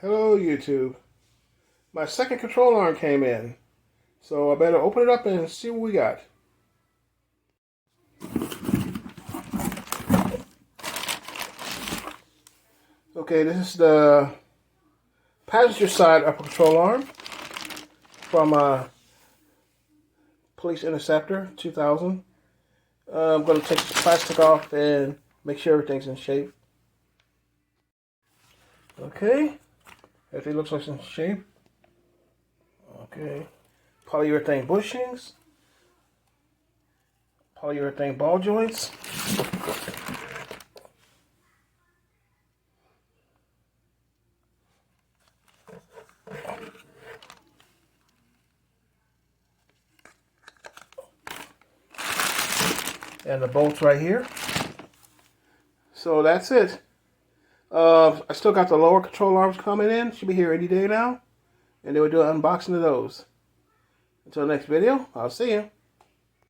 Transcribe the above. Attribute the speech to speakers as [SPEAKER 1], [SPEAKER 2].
[SPEAKER 1] Hello, YouTube. My second control arm came in, so I better open it up and see what we got. Okay, this is the passenger side upper control arm from Police Interceptor 2000. I'm going to take this plastic off and make sure everything's in shape. Okay, everything looks like it's in shape. Okay, polyurethane bushings, polyurethane ball joints. And the bolts right here. So that's it. I still got the lower control arms coming in. Should be here any day now. And they will do an unboxing of those. Until next video, I'll see you.